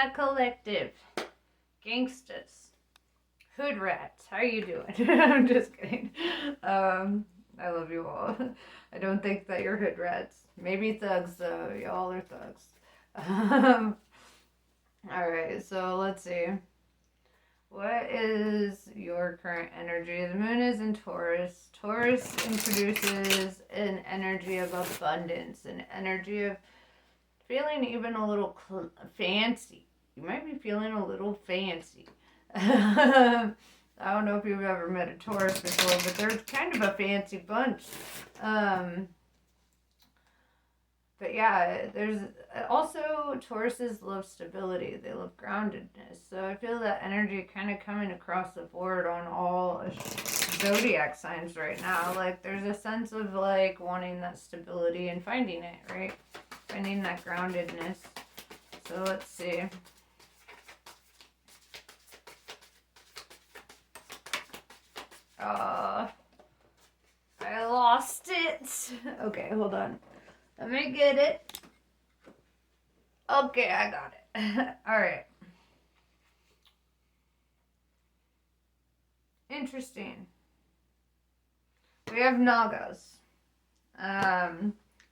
Gemini Collective. Gangstas. Hood rats. How you doing? I'm just kidding. I love you all. I don't think that you're hood rats. Maybe thugs though. Y'all are thugs. Alright, so let's see. What is your current energy? The moon is in Taurus. Taurus introduces an energy of abundance, an energy of feeling even a little fancy. You might be feeling a little fancy. I don't know if you've ever met a Taurus before, but they're kind of a fancy bunch. But yeah, there's also Tauruses love stability. They love groundedness. So I feel that energy kind of coming across the board on all zodiac signs right now. Like there's a sense of like wanting that stability and finding it, right? Finding that groundedness. So let's see. I lost it. Okay, hold on. Let me get it. Okay, I got it. Alright. Interesting. We have Nagas.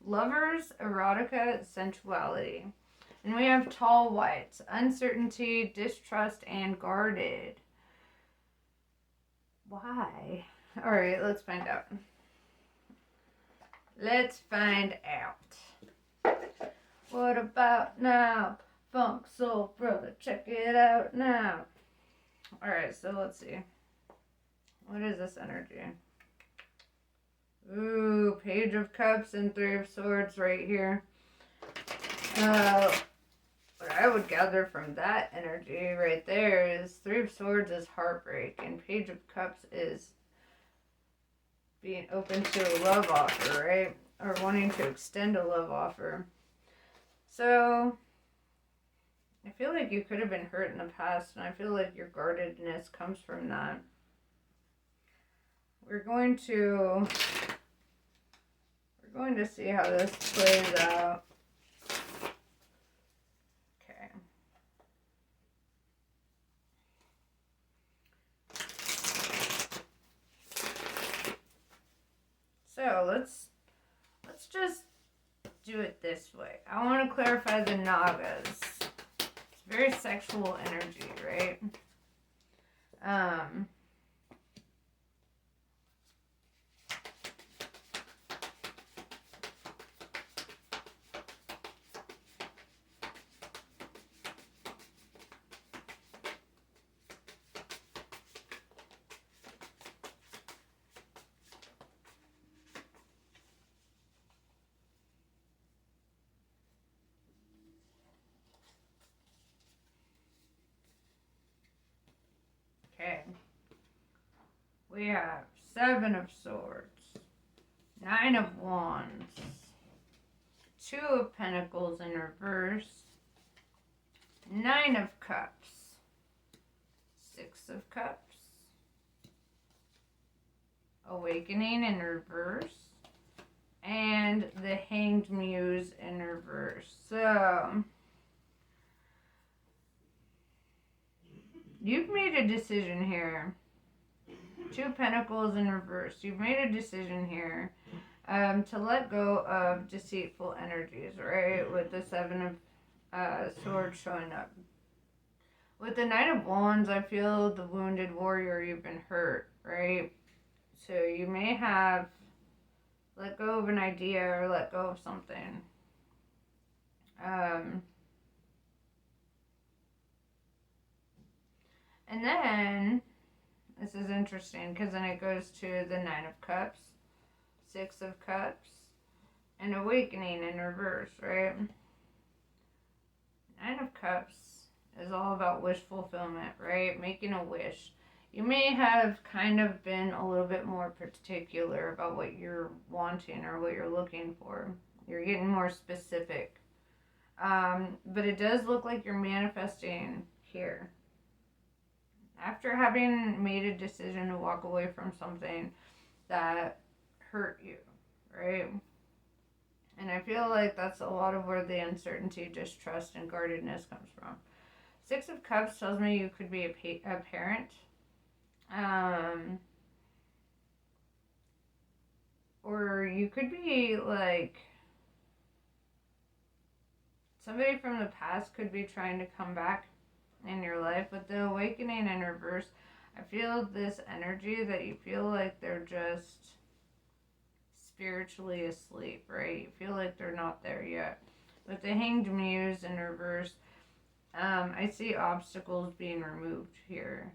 Lovers, erotica, sensuality. And we have tall whites. Uncertainty, distrust, and guarded. Why? Alright, let's find out. Let's find out. What about now? Funk Soul Brother, check it out now. Alright, so let's see. What is this energy? Ooh, Page of Cups and Three of Swords right here. What I would gather from that energy right there is Three of Swords is heartbreak and Page of Cups is being open to a love offer, right? Or wanting to extend a love offer. So, I feel like you could have been hurt in the past, and I feel like your guardedness comes from that. We're going to see how this plays out. Okay. So let's just do it this way. I want to clarify the Nagas. It's very sexual energy, right? Okay. We have Seven of Swords, Nine of Wands, Two of Pentacles in reverse, Nine of Cups, Six of Cups, Awakening in reverse, and the Hanged Muse in reverse. So, you've made a decision here. Two Pentacles in reverse. You've made a decision here to let go of deceitful energies, right? With the Seven of Swords showing up. With the Knight of Wands, I feel the wounded warrior, you've been hurt, right? So you may have let go of an idea or let go of something. And then, this is interesting because then it goes to the Nine of Cups, Six of Cups, and Awakening in reverse, right? Nine of Cups is all about wish fulfillment, right? Making a wish. You may have kind of been a little bit more particular about what you're wanting or what you're looking for. You're getting more specific. But it does look like you're manifesting here. After having made a decision to walk away from something that hurt you, right? And I feel like that's a lot of where the uncertainty, distrust, and guardedness comes from. Six of Cups tells me you could be a parent. Or you could be like somebody from the past could be trying to come back in your life. But the awakening in reverse, I feel this energy that you feel like they're just spiritually asleep, right? You feel like they're not there yet. With the Hanged Muse in reverse, I see obstacles being removed here.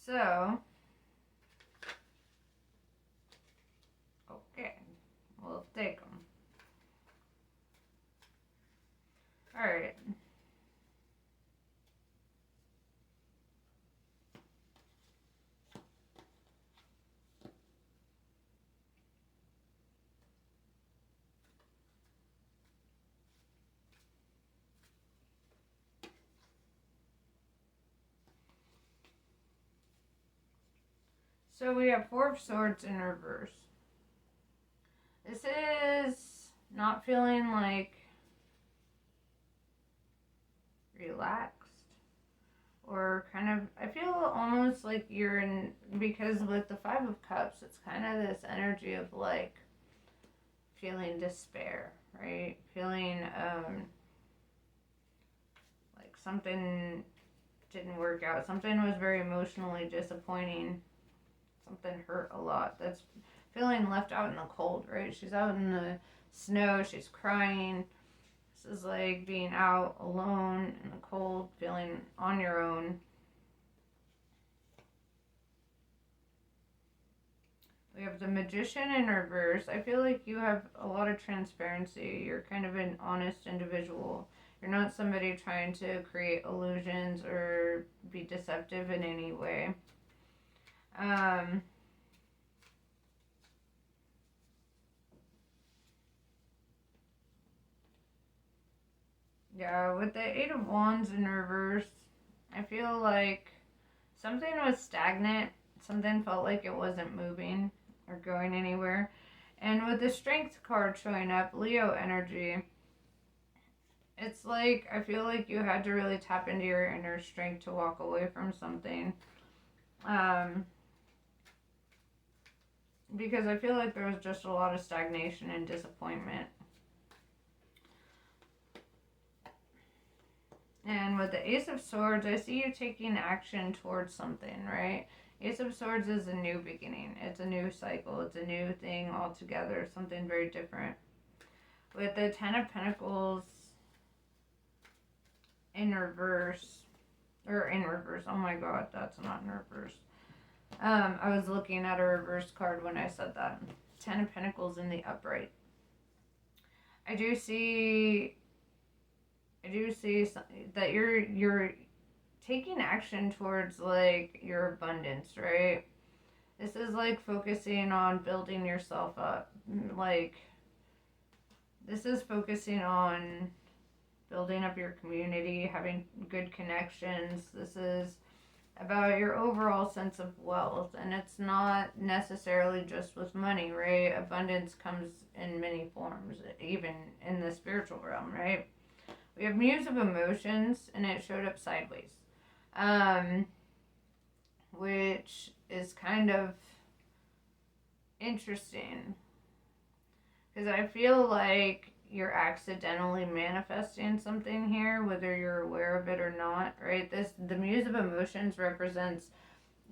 So, okay, we'll take them. Alright. So we have Four of Swords in reverse. This is not feeling like relaxed. Or kind of, I feel almost like you're in, because with the Five of Cups, it's kind of this energy of like feeling despair, right? Feeling like something didn't work out. Something was very emotionally disappointing. Something hurt a lot. That's feeling left out in the cold, right? She's out in the snow. She's crying. This is like being out alone in the cold, feeling on your own. We have the Magician in reverse. I feel like you have a lot of transparency. You're kind of an honest individual. You're not somebody trying to create illusions or be deceptive in any way. Yeah, with the Eight of Wands in reverse, I feel like something was stagnant. Something felt like it wasn't moving or going anywhere. And with the Strength card showing up, Leo energy, it's like I feel like you had to really tap into your inner strength to walk away from something. Because I feel like there was just a lot of stagnation and disappointment. And with the Ace of Swords, I see you taking action towards something, right? Ace of Swords is a new beginning. It's a new cycle. It's a new thing altogether. Something very different. With the Ten of Pentacles in reverse, oh my god, that's not in reverse. I was looking at a reverse card when I said that. Ten of Pentacles in the upright. I do see that you're taking action towards like your abundance, right? This is like focusing on building yourself up. Like this is focusing on building up your community, having good connections. This is about your overall sense of wealth, and it's not necessarily just with money, right? Abundance comes in many forms, even in the spiritual realm, right? We have Muse of Emotions, and it showed up sideways, which is kind of interesting because I feel like you're accidentally manifesting something here, whether you're aware of it or not, right? The Muse of Emotions represents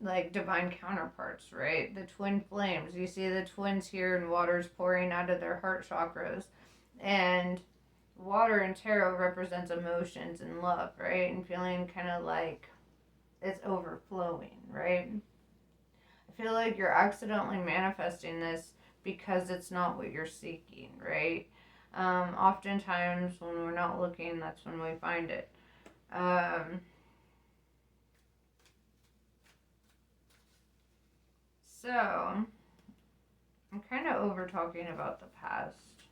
like divine counterparts, right? The twin flames. You see the twins here, and water's pouring out of their heart chakras, and water in tarot represents emotions and love, right? And feeling kind of like it's overflowing, right? I feel like you're accidentally manifesting this because it's not what you're seeking, right? Oftentimes when we're not looking, that's when we find it. So, I'm kind of over talking about the past,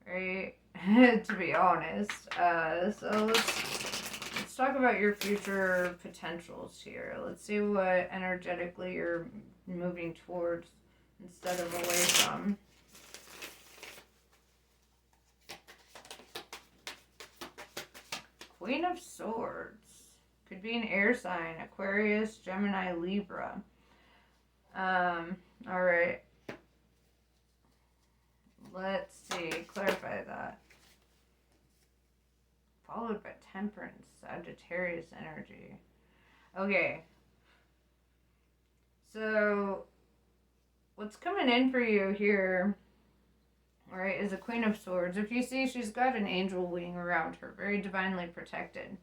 right? To be honest. So let's talk about your future potentials here. Let's see what energetically you're moving towards instead of away from. Queen of Swords. Could be an air sign. Aquarius, Gemini, Libra. Alright. Let's see. Clarify that. Followed by Temperance, Sagittarius energy. Okay. So, what's coming in for you here, right, is a Queen of Swords. If you see, she's got an angel wing around her, very divinely protected.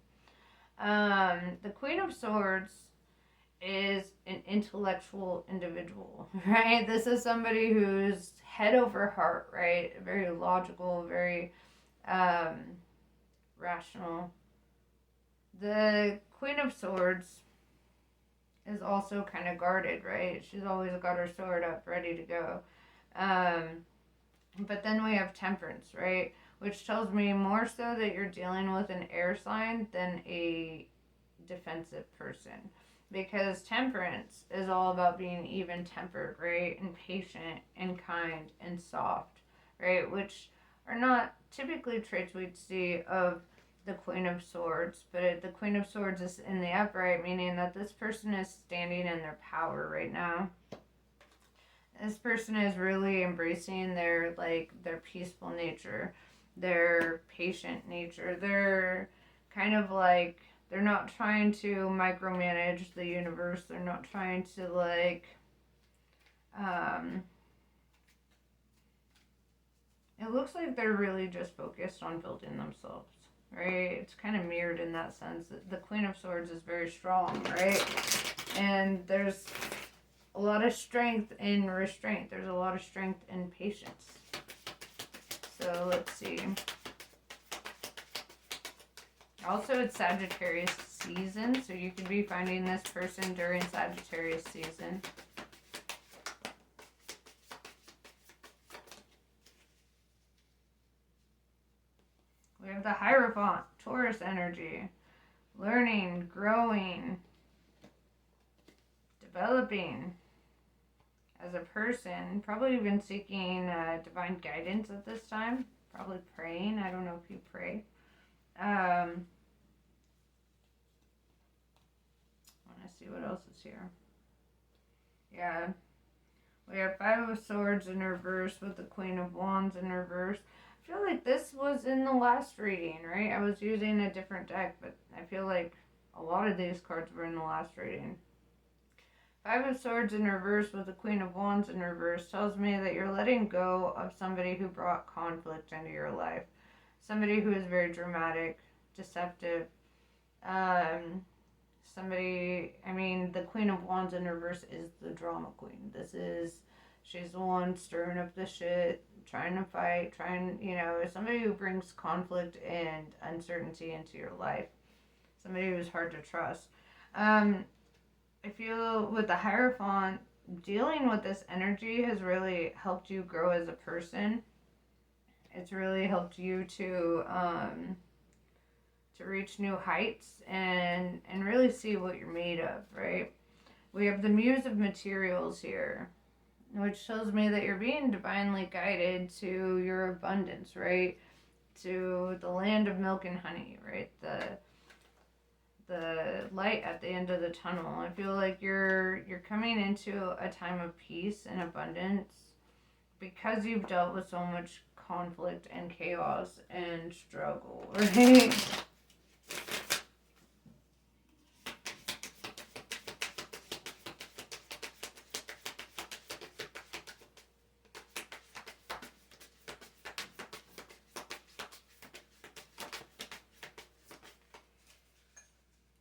The Queen of Swords is an intellectual individual, right? This is somebody who's head over heart, right? Very logical, very rational. The Queen of Swords is also kind of guarded, right? She's always got her sword up, ready to go. But then we have Temperance, right? Which tells me more so that you're dealing with an air sign than a defensive person. Because Temperance is all about being even-tempered, right? And patient and kind and soft, right? Which are not typically traits we'd see of the Queen of Swords, but the Queen of Swords is in the upright, meaning that this person is standing in their power right now. This person is really embracing their peaceful nature, their patient nature. They're kind of like, they're not trying to micromanage the universe. They're not trying to it looks like they're really just focused on building themselves, right? It's kind of mirrored in that sense. The Queen of Swords is very strong, right? And there's a lot of strength in restraint. There's a lot of strength in patience. So let's see. Also, it's Sagittarius season, so you could be finding this person during Sagittarius season. We have the Hierophant, Taurus energy. Learning, growing, developing as a person. Probably even seeking divine guidance at this time. Probably praying. I don't know if you pray. I want to see what else is here. Yeah. We have Five of Swords in reverse with the Queen of Wands in reverse. I feel like this was in the last reading, right? I was using a different deck, but I feel like a lot of these cards were in the last reading. Five of Swords in reverse with the Queen of Wands in reverse tells me that you're letting go of somebody who brought conflict into your life. Somebody who is very dramatic, deceptive. The Queen of Wands in reverse is the drama queen. She's the one stirring up the shit, trying to fight, somebody who brings conflict and uncertainty into your life. Somebody who's hard to trust. I feel with the Hierophant, dealing with this energy has really helped you grow as a person. It's really helped you to reach new heights and really see what you're made of, right? We have the Muse of Materials here, which tells me that you're being divinely guided to your abundance, right? To the land of milk and honey, right? The light at the end of the tunnel. I feel like you're coming into a time of peace and abundance because you've dealt with so much conflict and chaos and struggle, right?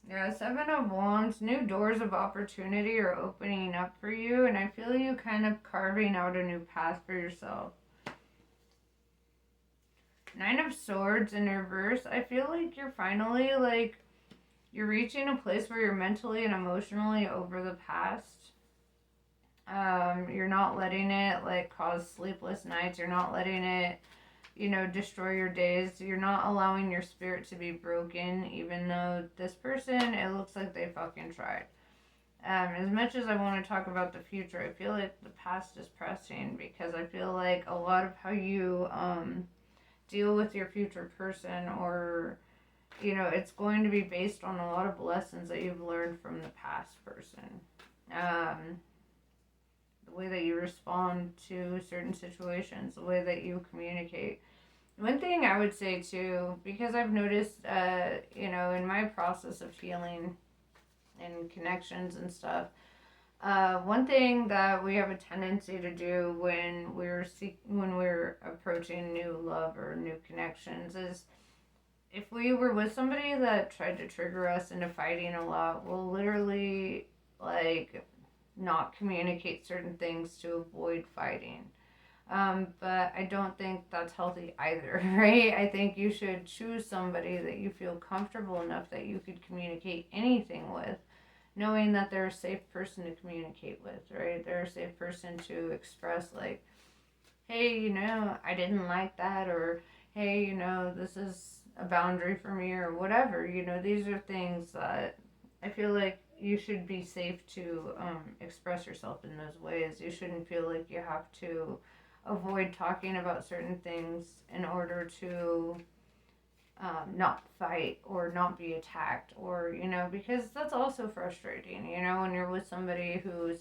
Yeah, Seven of Wands, new doors of opportunity are opening up for you, and I feel you kind of carving out a new path for yourself. Nine of Swords in reverse, I feel like you're finally, you're reaching a place where you're mentally and emotionally over the past. You're not letting it, cause sleepless nights. You're not letting it, destroy your days. You're not allowing your spirit to be broken, even though this person, it looks like they fucking tried. As much as I want to talk about the future, I feel like the past is pressing because I feel like a lot of how you deal with your future person or, it's going to be based on a lot of lessons that you've learned from the past person. The way that you respond to certain situations, the way that you communicate. One thing I would say too, because I've noticed, in my process of healing and connections and stuff, one thing that we have a tendency to do when we're approaching new love or new connections is, if we were with somebody that tried to trigger us into fighting a lot, we'll literally like not communicate certain things to avoid fighting. But I don't think that's healthy either, right? I think you should choose somebody that you feel comfortable enough that you could communicate anything with, knowing that they're a safe person to communicate with, right? They're a safe person to express, like, hey, I didn't like that, or hey, this is a boundary for me, or whatever. These are things that I feel like you should be safe to express yourself in those ways. You shouldn't feel like you have to avoid talking about certain things in order to not fight or not be attacked, or because that's also frustrating, when you're with somebody who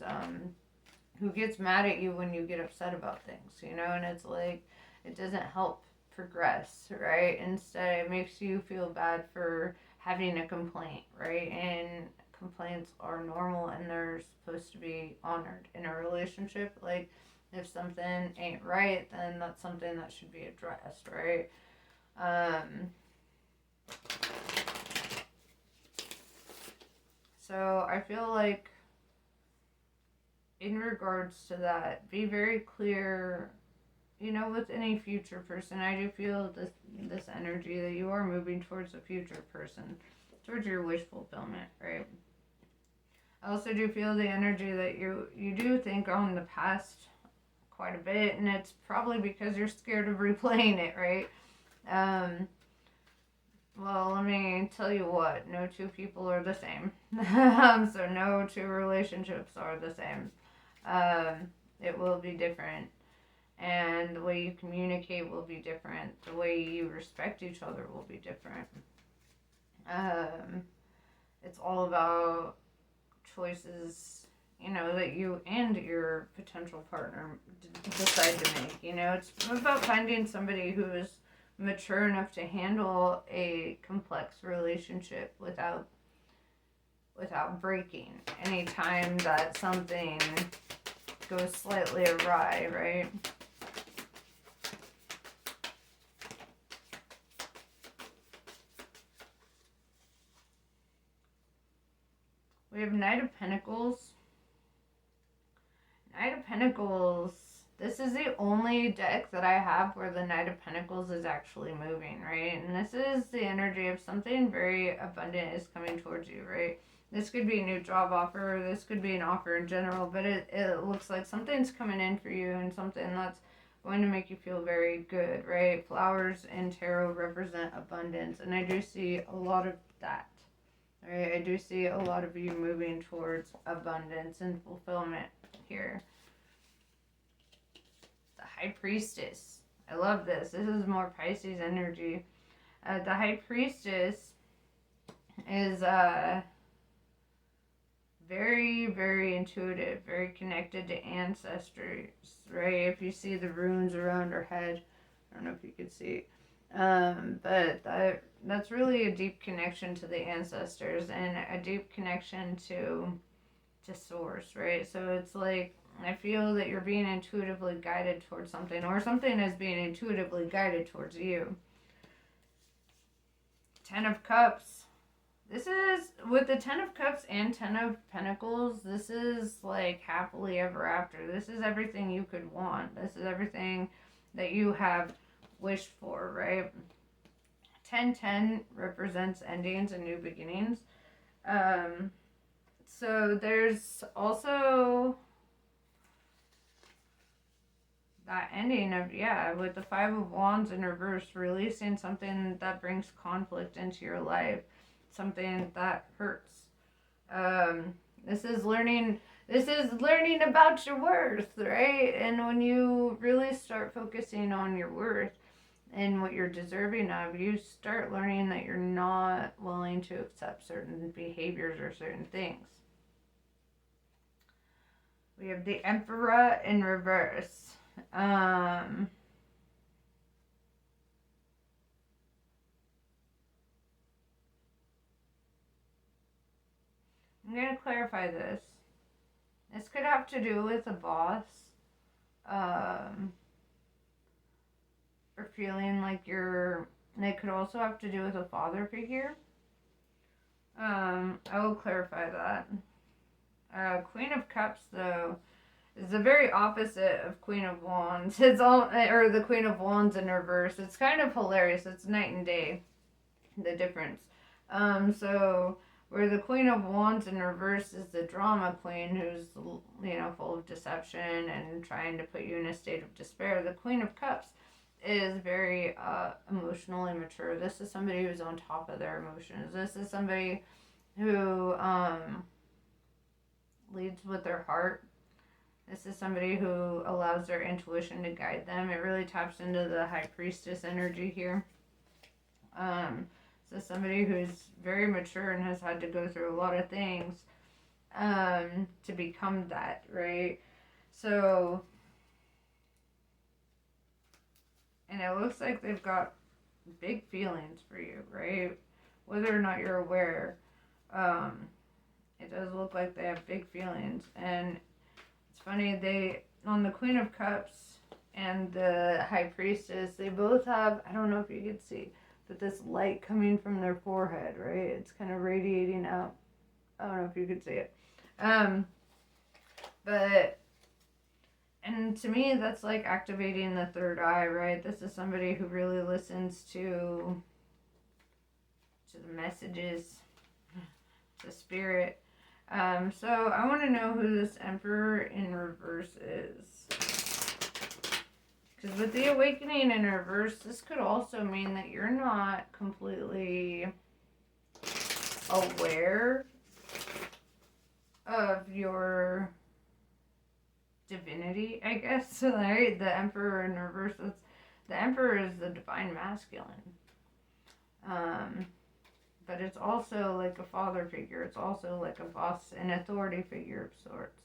gets mad at you when you get upset about things, and it's like, it doesn't help progress, right? Instead, it makes you feel bad for having a complaint, right? And complaints are normal and they're supposed to be honored in a relationship. Like, if something ain't right, then that's something that should be addressed, right? So I feel like, in regards to that, be very clear, with any future person. I do feel this energy that you are moving towards a future person, towards your wish fulfillment, right? I also do feel the energy that you do think on the past quite a bit, and it's probably because you're scared of replaying it, right? Well, let me tell you what, no two people are the same. So no two relationships are the same. It will be different. And the way you communicate will be different. The way you respect each other will be different. It's all about choices, that you and your potential partner decide to make. It's about finding somebody who is mature enough to handle a complex relationship without breaking anytime that something goes slightly awry, right? We have Knight of Pentacles. Knight of Pentacles, this is the only deck that I have where the Knight of Pentacles is actually moving, right? And this is the energy of something very abundant is coming towards you, right? This could be a new job offer, this could be an offer in general, but it looks like something's coming in for you, and something that's going to make you feel very good, right? Flowers in tarot represent abundance, and I do see a lot of that. Right, I do see a lot of you moving towards abundance and fulfillment here. The High Priestess. I love this. This is more Pisces energy. The High Priestess is very, very intuitive, very connected to ancestors, right? If you see the runes around her head, I don't know if you could see, but that's really a deep connection to the ancestors and a deep connection to source, right? So it's like, I feel that you're being intuitively guided towards something, or something is being intuitively guided towards you. Ten of Cups. This is, with the Ten of Cups and Ten of Pentacles, this is like happily ever after. This is everything you could want. This is everything that you have wished for, right? 10-10 represents endings and new beginnings. So there's also that ending of, with the Five of Wands in reverse, releasing something that brings conflict into your life, something that hurts. This is learning about your worth, right? And when you really start focusing on your worth, and what you're deserving of, you start learning that you're not willing to accept certain behaviors or certain things. We have the Emperor in reverse. I'm going to clarify this. This could have to do with a boss. Or feeling like you're... It could also have to do with a father figure. I will clarify that. Queen of Cups, though, is the very opposite of Queen of Wands. It's all, or the Queen of Wands in reverse. It's kind of hilarious. It's night and day, the difference. So where the Queen of Wands in reverse is the drama queen, who's, you know, full of deception and trying to put you in a state of despair. The Queen of Cups is very emotionally mature. This is somebody who's on top of their emotions. This is somebody who leads with their heart. This is somebody who allows their intuition to guide them. It really taps into the High Priestess energy here. So somebody who's very mature and has had to go through a lot of things to become that, right? So, and it looks like they've got big feelings for you, right? Whether or not you're aware, it does look like they have big feelings. And it's funny, they, on the Queen of Cups and the High Priestess, they both have, I don't know if you could see, but this light coming from their forehead, right? It's kind of radiating out. I don't know if you could see it. But, and to me, that's like activating the third eye, right? This is somebody who really listens to the messages, the spirit. So I want to know who this Emperor in reverse is. Because with the Awakening in reverse, this could also mean that you're not completely aware of your divinity, I guess. Right? The Emperor in reverse, the Emperor is the divine masculine. But it's also like a father figure. It's also like a boss, an authority figure of sorts.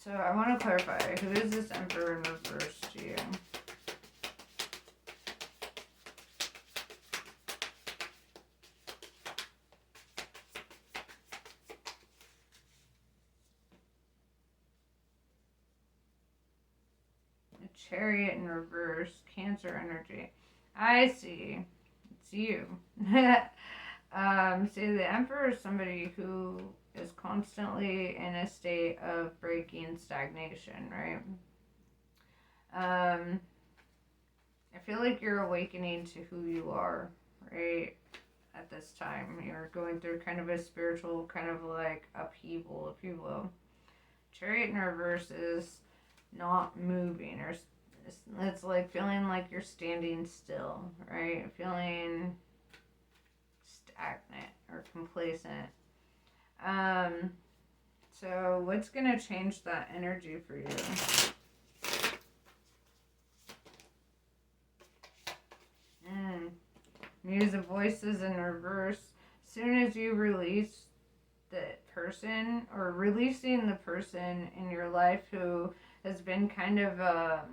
So I want to clarify, who is this Emperor in reverse to you? The Chariot in reverse, Cancer energy. I see. It's you. See, the Emperor is somebody who is constantly in a state of breaking stagnation, right? I feel like you're awakening to who you are, right? At this time, you're going through kind of a spiritual kind of like upheaval, if you will. Chariot in reverse is not moving, or it's like feeling like you're standing still, right? Feeling stagnant or complacent. So what's gonna change that energy for you? Muse of Voices in reverse. As soon as you release the person, or releasing the person in your life who has been kind of a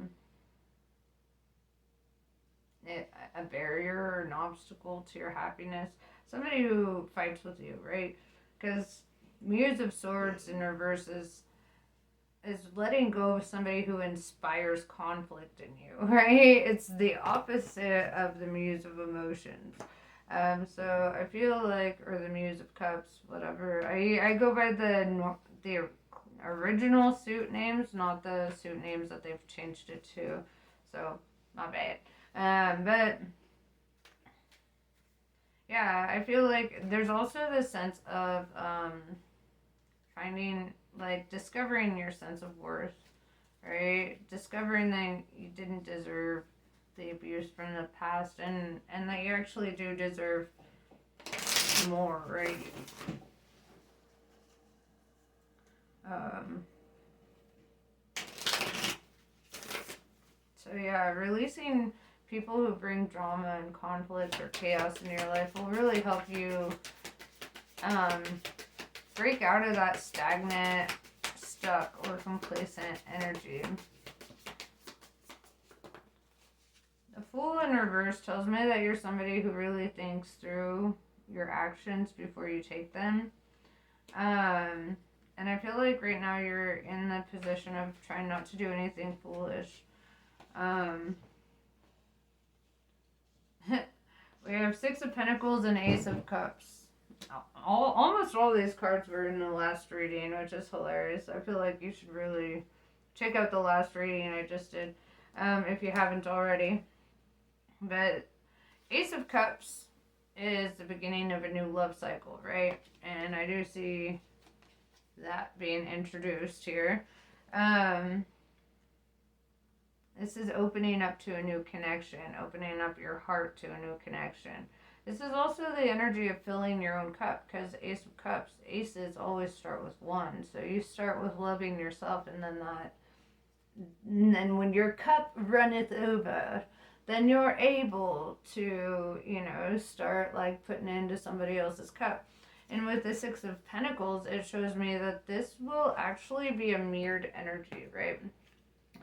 barrier or an obstacle to your happiness, somebody who fights with you, right? Because Muse of Swords in reverse is letting go of somebody who inspires conflict in you, right? It's the opposite of the Muse of Emotions. So I feel like, or the Muse of Cups, whatever. I go by the original suit names, not the suit names that they've changed it to. So, not bad. But yeah, I feel like there's also this sense of finding, like, discovering your sense of worth, right? Discovering that you didn't deserve the abuse from the past, and that you actually do deserve more, right? So yeah, releasing people who bring drama and conflict or chaos in your life will really help you um, break out of that stagnant, stuck, or complacent energy. The Fool in reverse tells me that you're somebody who really thinks through your actions before you take them. And I feel like right now you're in the position of trying not to do anything foolish. We have Six of Pentacles and Ace of Cups. Almost all these cards were in the last reading, which is hilarious. I feel like you should really check out the last reading I just did, if you haven't already. But Ace of Cups is the beginning of a new love cycle, right? And I do see that being introduced here. This is opening up to a new connection, opening up your heart to a new connection. This is also the energy of filling your own cup, because Ace of Cups, aces always start with one. So you start with loving yourself, and then when your cup runneth over, then you're able to, start like putting into somebody else's cup. And with the Six of Pentacles, it shows me that this will actually be a mirrored energy, right?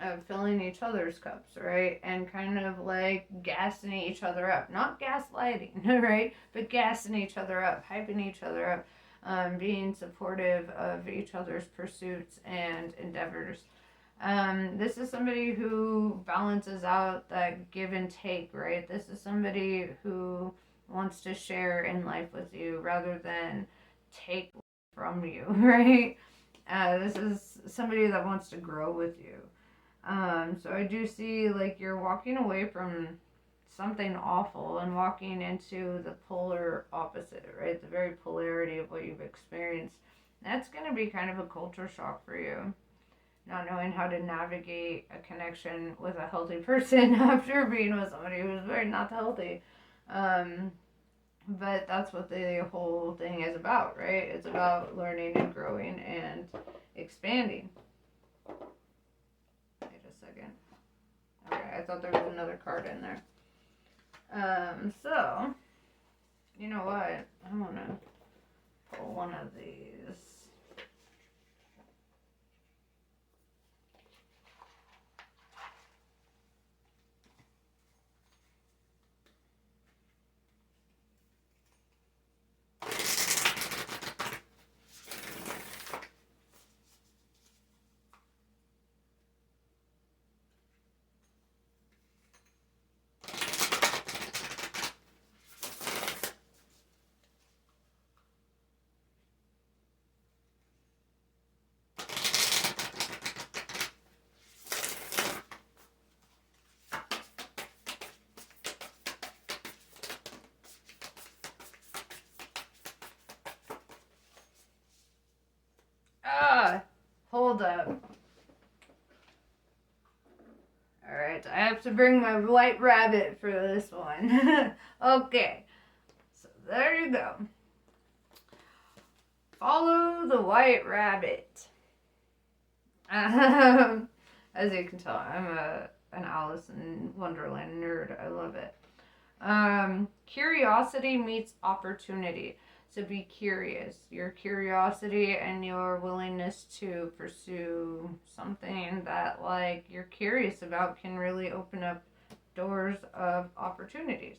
Of filling each other's cups, right? And kind of like gassing each other up. Not gaslighting, right? But gassing each other up, hyping each other up, being supportive of each other's pursuits and endeavors. This is somebody who balances out that give and take, right? This is somebody who wants to share in life with you rather than take from you, right? This is somebody that wants to grow with you. So I do see like you're walking away from something awful and walking into the polar opposite, right? The very polarity of what you've experienced. That's going to be kind of a culture shock for you. Not knowing how to navigate a connection with a healthy person after being with somebody who's very not healthy. But that's what the whole thing is about, right? It's about learning and growing and expanding. Wait a second. Okay, I thought there was another card in there. So, you know what? I'm gonna pull one of these. Hold up. Alright, I have to bring my white rabbit for this one. Okay, so there you go. Follow the white rabbit. As you can tell, I'm an Alice in Wonderland nerd. I love it. Curiosity meets opportunity. So be curious. Your curiosity and your willingness to pursue something that like you're curious about can really open up doors of opportunities.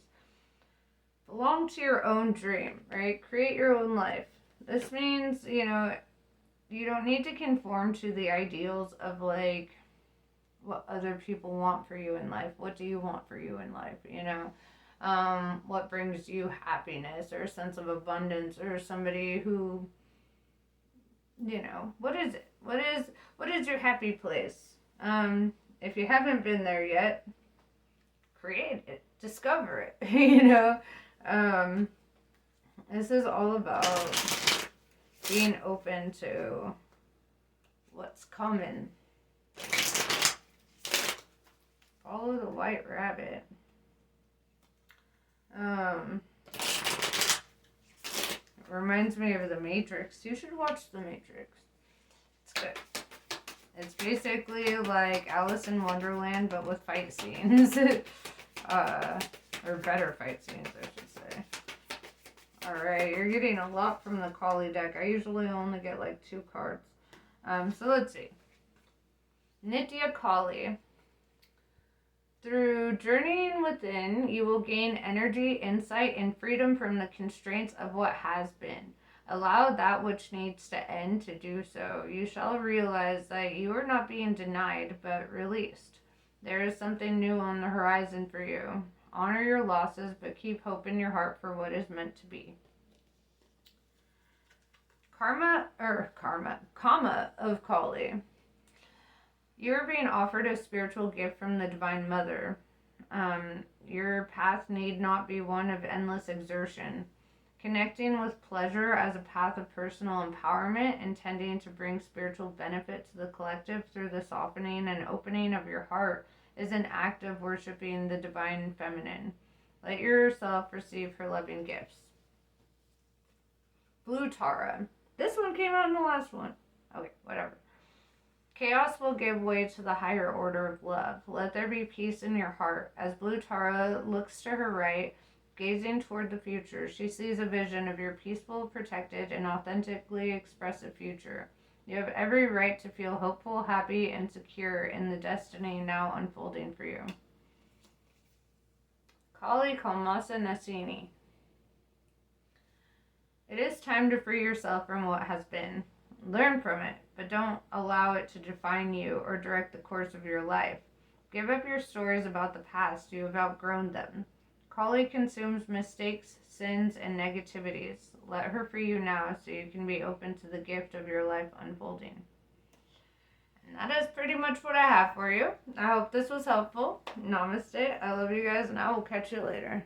Belong to your own dream, right? Create your own life. This means, you don't need to conform to the ideals of like what other people want for you in life. What do you want for you in life, what brings you happiness or a sense of abundance, or somebody who, what is it? What is your happy place? If you haven't been there yet, create it, discover it, this is all about being open to what's coming. Follow the white rabbit. It reminds me of The Matrix. You should watch The Matrix. It's good. It's basically like Alice in Wonderland, but with fight scenes. Or better fight scenes, I should say. Alright, you're getting a lot from the Kali deck. I usually only get like 2 cards. So let's see. Nitya Kali. Through journeying within, you will gain energy, insight, and freedom from the constraints of what has been. Allow that which needs to end to do so. You shall realize that you are not being denied, but released. There is something new on the horizon for you. Honor your losses, but keep hope in your heart for what is meant to be. Kama of Kali. You are being offered a spiritual gift from the Divine Mother. Your path need not be one of endless exertion. Connecting with pleasure as a path of personal empowerment, intending to bring spiritual benefit to the collective through the softening and opening of your heart, is an act of worshiping the Divine Feminine. Let yourself receive her loving gifts. Blue Tara. This one came out in the last one. Okay, whatever. Chaos will give way to the higher order of love. Let there be peace in your heart. As Blue Tara looks to her right, gazing toward the future, she sees a vision of your peaceful, protected, and authentically expressive future. You have every right to feel hopeful, happy, and secure in the destiny now unfolding for you. Kali Kalmasa Nasini. It is time to free yourself from what has been. Learn from it, but don't allow it to define you or direct the course of your life. Give up your stories about the past. You have outgrown them. Kali consumes mistakes, sins, and negativities. Let her free you now so you can be open to the gift of your life unfolding. And that is pretty much what I have for you. I hope this was helpful. Namaste. I love you guys, and I will catch you later.